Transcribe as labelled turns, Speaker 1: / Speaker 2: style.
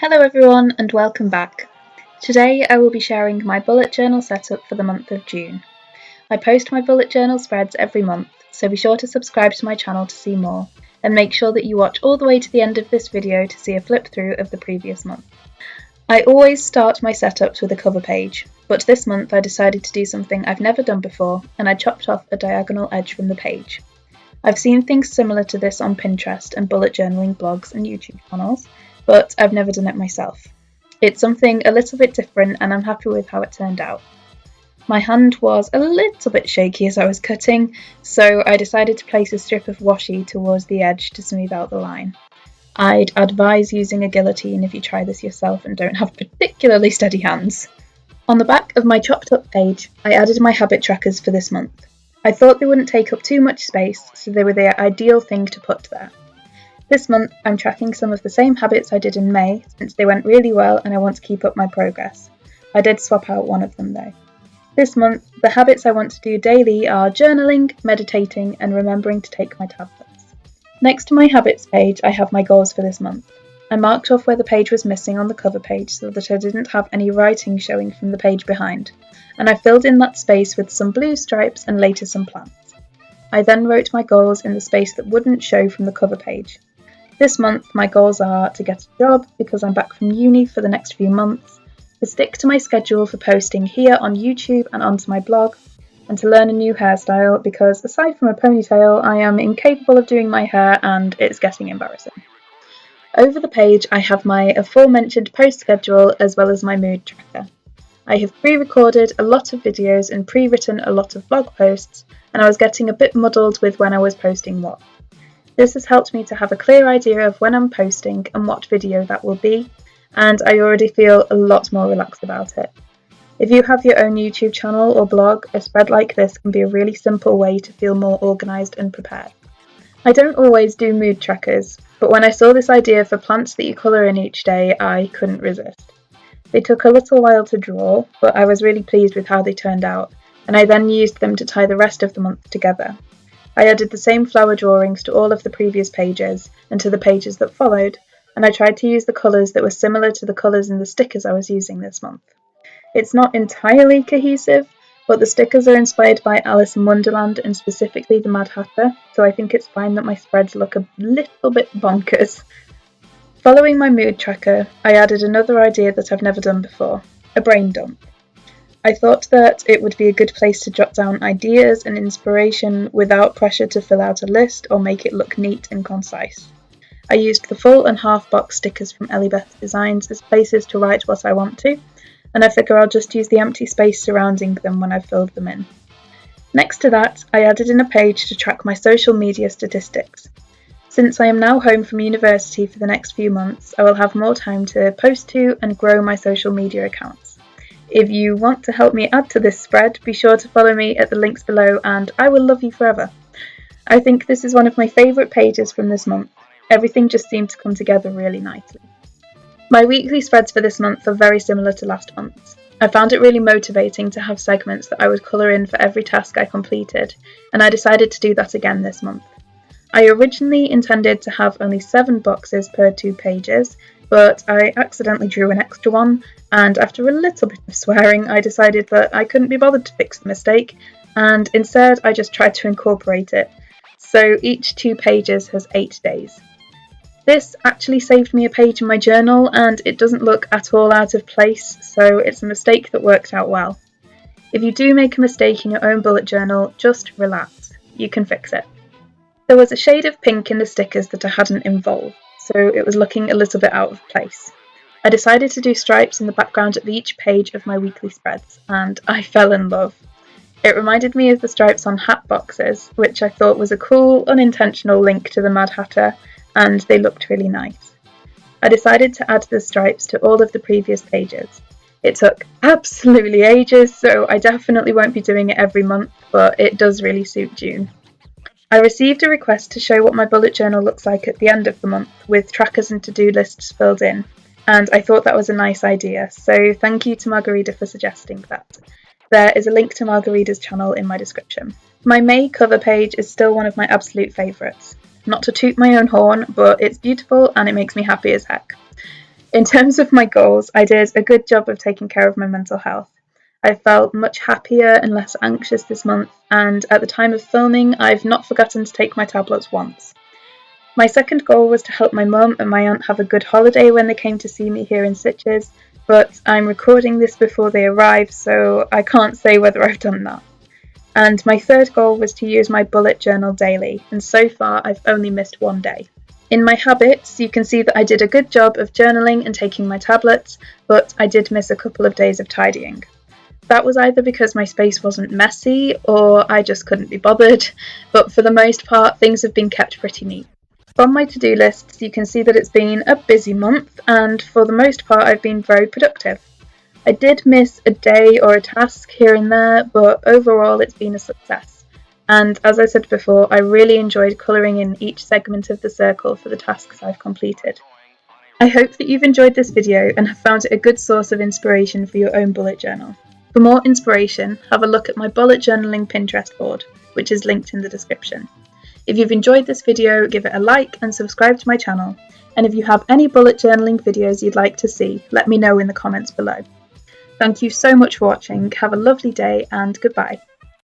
Speaker 1: Hello everyone and welcome back. Today I will be sharing my bullet journal setup for the month of June. I post my bullet journal spreads every month, so be sure to subscribe to my channel to see more, and make sure that you watch all the way to the end of this video to see a flip through of the previous month. I always start my setups with a cover page, but this month I decided to do something I've never done before, and I chopped off a diagonal edge from the page. I've seen things similar to this on Pinterest and bullet journaling blogs and YouTube channels, but I've never done it myself. It's something a little bit different and I'm happy with how it turned out. My hand was a little bit shaky as I was cutting, so I decided to place a strip of washi towards the edge to smooth out the line. I'd advise using a guillotine if you try this yourself and don't have particularly steady hands. On the back of my chopped up page, I added my habit trackers for this month. I thought they wouldn't take up too much space, so they were the ideal thing to put there. This month, I'm tracking some of the same habits I did in May, since they went really well and I want to keep up my progress. I did swap out one of them though. This month, the habits I want to do daily are journaling, meditating, and remembering to take my tablets. Next to my habits page, I have my goals for this month. I marked off where the page was missing on the cover page so that I didn't have any writing showing from the page behind, and I filled in that space with some blue stripes and later some plants. I then wrote my goals in the space that wouldn't show from the cover page. This month, my goals are to get a job because I'm back from uni for the next few months, to stick to my schedule for posting here on YouTube and onto my blog, and to learn a new hairstyle because aside from a ponytail, I am incapable of doing my hair and it's getting embarrassing. Over the page, I have my aforementioned post schedule as well as my mood tracker. I have pre-recorded a lot of videos and pre-written a lot of blog posts, and I was getting a bit muddled with when I was posting what. This has helped me to have a clear idea of when I'm posting and what video that will be, and I already feel a lot more relaxed about it. If you have your own YouTube channel or blog, a spread like this can be a really simple way to feel more organised and prepared. I don't always do mood trackers, but when I saw this idea for plants that you colour in each day, I couldn't resist. They took a little while to draw, but I was really pleased with how they turned out, and I then used them to tie the rest of the month together. I added the same flower drawings to all of the previous pages and to the pages that followed, and I tried to use the colours that were similar to the colours in the stickers I was using this month. It's not entirely cohesive, but the stickers are inspired by Alice in Wonderland and specifically the Mad Hatter, so I think it's fine that my spreads look a little bit bonkers. Following my mood tracker, I added another idea that I've never done before, a brain dump. I thought that it would be a good place to jot down ideas and inspiration without pressure to fill out a list or make it look neat and concise. I used the full and half box stickers from Ellybeth Designs as places to write what I want to, and I figure I'll just use the empty space surrounding them when I've filled them in. Next to that, I added in a page to track my social media statistics. Since I am now home from university for the next few months, I will have more time to post to and grow my social media accounts. If you want to help me add to this spread, be sure to follow me at the links below and I will love you forever. I think this is one of my favourite pages from this month. Everything just seemed to come together really nicely. My weekly spreads for this month are very similar to last month's. I found it really motivating to have segments that I would colour in for every task I completed, and I decided to do that again this month. I originally intended to have only 7 boxes per 2 pages, but I accidentally drew an extra one, and after a little bit of swearing, I decided that I couldn't be bothered to fix the mistake, and instead I just tried to incorporate it. So each 2 pages has 8 days. This actually saved me a page in my journal, and it doesn't look at all out of place, so it's a mistake that worked out well. If you do make a mistake in your own bullet journal, just relax. You can fix it. There was a shade of pink in the stickers that I hadn't involved, so it was looking a little bit out of place. I decided to do stripes in the background of each page of my weekly spreads, and I fell in love. It reminded me of the stripes on hat boxes, which I thought was a cool, unintentional link to the Mad Hatter, and they looked really nice. I decided to add the stripes to all of the previous pages. It took absolutely ages, so I definitely won't be doing it every month, but it does really suit June. I received a request to show what my bullet journal looks like at the end of the month, with trackers and to-do lists filled in, and I thought that was a nice idea, so thank you to Margarita for suggesting that. There is a link to Margarita's channel in my description. My May cover page is still one of my absolute favourites. Not to toot my own horn, but it's beautiful and it makes me happy as heck. In terms of my goals, I did a good job of taking care of my mental health. I felt much happier and less anxious this month, and at the time of filming, I've not forgotten to take my tablets once. My second goal was to help my mum and my aunt have a good holiday when they came to see me here in Sitges, but I'm recording this before they arrive, so I can't say whether I've done that. And my third goal was to use my bullet journal daily, and so far I've only missed one day. In my habits, you can see that I did a good job of journaling and taking my tablets, but I did miss a couple of days of tidying. That was either because my space wasn't messy or I just couldn't be bothered, but for the most part, things have been kept pretty neat. From my to-do lists, you can see that it's been a busy month, and for the most part, I've been very productive. I did miss a day or a task here and there, but overall, it's been a success. And as I said before, I really enjoyed colouring in each segment of the circle for the tasks I've completed. I hope that you've enjoyed this video and have found it a good source of inspiration for your own bullet journal. For more inspiration, have a look at my bullet journaling Pinterest board, which is linked in the description. If you've enjoyed this video, give it a like and subscribe to my channel. And if you have any bullet journaling videos you'd like to see, let me know in the comments below. Thank you so much for watching, have a lovely day and goodbye.